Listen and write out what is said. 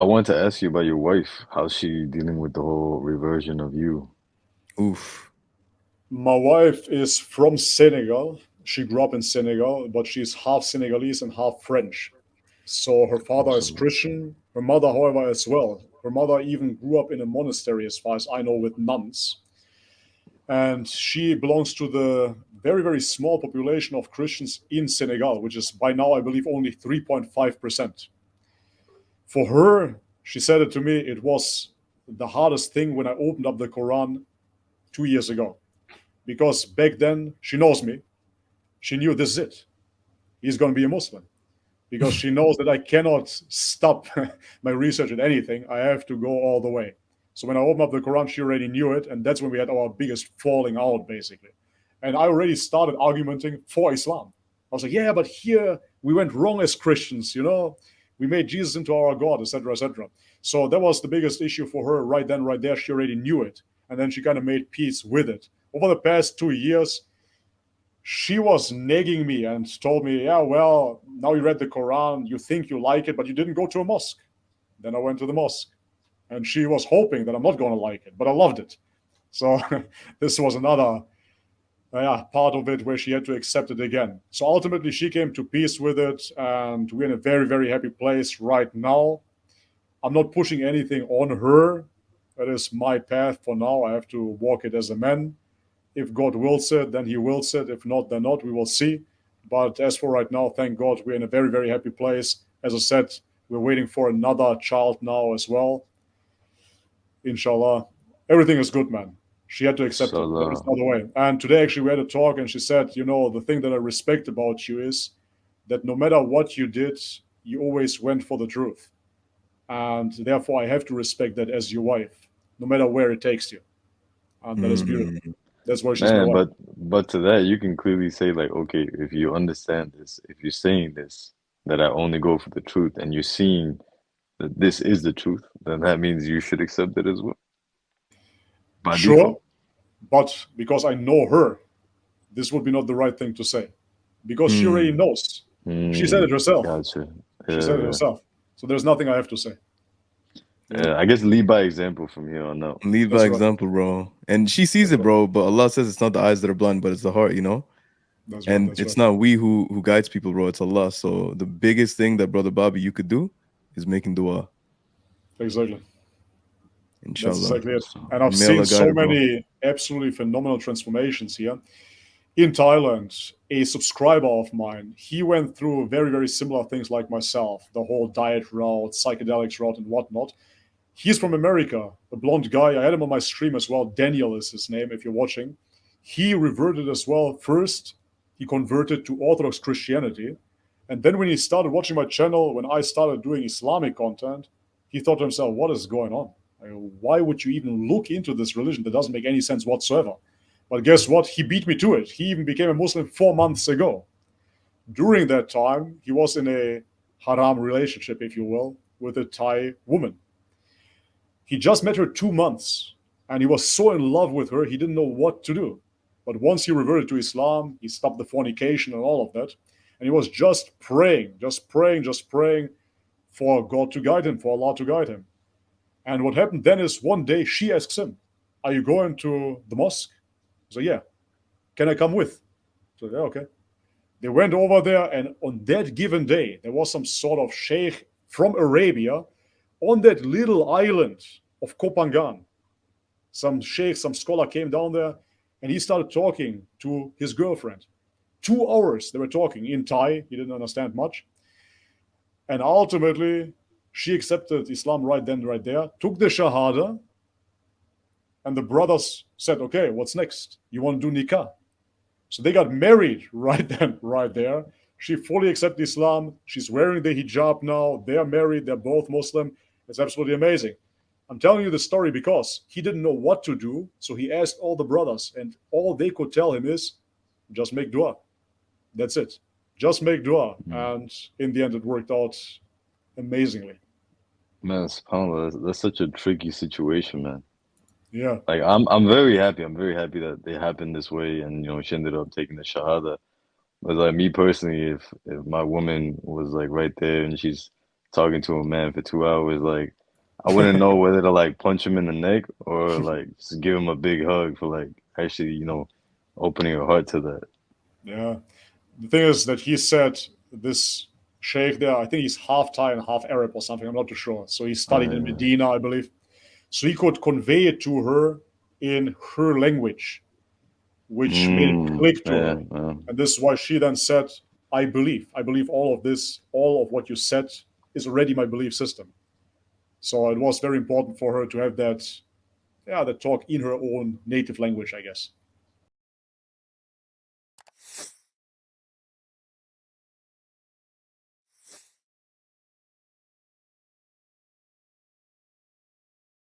I wanted to ask you about your wife. How's she dealing with the whole reversion of you? Oof. My wife is from Senegal. She grew up in Senegal, but she's half Senegalese and half French. So her father is So, Christian, her mother, however, as well. Her mother even grew up in a monastery, as far as I know, with nuns. And she belongs to the very, very small population of Christians in Senegal, which is by now, I believe, only 3.5%. For her, she said it to me, it was the hardest thing when I opened up the Quran 2 years ago. Because back then, she knows me. She knew this is it. He's going to be a Muslim. Because she knows that I cannot stop my research at anything. I have to go all the way. So when I opened up the Quran, she already knew it. And that's when we had our biggest falling out, basically. And I already started argumenting for Islam. I was like, yeah, but here we went wrong as Christians, you know? We made Jesus into our God, etc., etc. So that was the biggest issue for her right then, right there. She already knew it. And then she kind of made peace with it. Over the past 2 years, she was nagging me and told me, yeah, well, now you read the Quran, you think you like it, but you didn't go to a mosque. Then I went to the mosque. And she was hoping that I'm not going to like it, but I loved it. So this was another part of it where she had to accept it again. So ultimately, she came to peace with it, and we're in a very, very happy place right now. I'm not pushing anything on her. That is my path for now. I have to walk it as a man. If God wills it, then He wills it. If not, then not. We will see. But as for right now, thank God, we're in a very, very happy place. As I said, we're waiting for another child now as well. Inshallah. Everything is good, man. She had to accept it. There is so no other way. And today, actually, we had a talk, and she said, you know, the thing that I respect about you is that no matter what you did, you always went for the truth. And therefore, I have to respect that as your wife, no matter where it takes you. And that is beautiful. Mm. That's why she's my man, wife. but to that you can clearly say like, okay, if you understand this, if you're saying this, that I only go for the truth, and you're seeing that this is the truth, then that means you should accept it as well by Sure, default. but because I know her, this would be not the right thing to say. Because she already Mm. knows. She said it Mm, herself. gotcha. She said it Yeah, herself. So there's nothing I have to say. You know? yeah. I guess lead by example from here on out. Lead by That's right. example, bro. And she sees That's it, right. bro. But Allah says it's not the eyes that are blind, but it's the heart, you know? That's right. And That's right. it's not we who guides people, bro. It's Allah. So the biggest thing that brother Bobby you could do is making dua, Exactly. That's inshallah. exactly it. So, And I've And may seen Allah guide so her, bro. many absolutely phenomenal transformations here. In Thailand, a subscriber of mine, he went through very, very similar things like myself, the whole diet route, psychedelics route, and whatnot. He's from America, a blonde guy. I had him on my stream as well. Daniel is his name, if you're watching. He reverted as well. First, he converted to Orthodox Christianity. And then when he started watching my channel, when I started doing Islamic content, he thought to himself, what is going on? Like, why would you even look into this religion that doesn't make any sense whatsoever? But guess what? He beat me to it. He even became a Muslim 4 months ago. During that time, he was in a haram relationship, if you will, with a Thai woman. He just met her 2 months and he was so in love with her, he didn't know what to do. But once he reverted to Islam, he stopped the fornication and all of that. And he was just praying, just praying, just praying for God to guide him, for Allah to guide him. And what happened then is one day she asks him, are you going to the mosque? So, yeah. Can I come with? So, yeah, okay. They went over there, and on that given day, there was some sort of sheikh from Arabia on that little island of Kopangan. Some sheikh, some scholar came down there, and he started talking to his girlfriend. 2 hours they were talking in Thai. He didn't understand much. And ultimately, she accepted Islam right then, right there, took the Shahada, and the brothers said, okay, what's next? You want to do nikah? So they got married right then, right there. She fully accepted Islam. She's wearing the hijab now. They're married. They're both Muslim. It's absolutely amazing. I'm telling you the story because he didn't know what to do. So he asked all the brothers, and all they could tell him is just make dua. That's it. Just make dua. mm, And in the end, it worked out amazingly. man, subhanAllah, that's such a tricky situation, man. Yeah. Like I'm very happy. I'm very happy that they happened this way, and she ended up taking the shahada. But like me personally, if my woman was like right there and she's talking to a man for 2 hours, like I wouldn't know whether to like punch him in the neck or like just give him a big hug for like actually, opening your heart to that. Yeah. The thing is that he said this sheikh there, I think he's half Thai and half Arab or something. I'm not too sure. So he studied in Yeah. Medina, I believe. So he could convey it to her in her language, which made it click to Yeah, her. And this is why she then said, I believe. I believe all of this, all of what you said is already my belief system. So it was very important for her to have that, yeah, that talk in her own native language, I guess.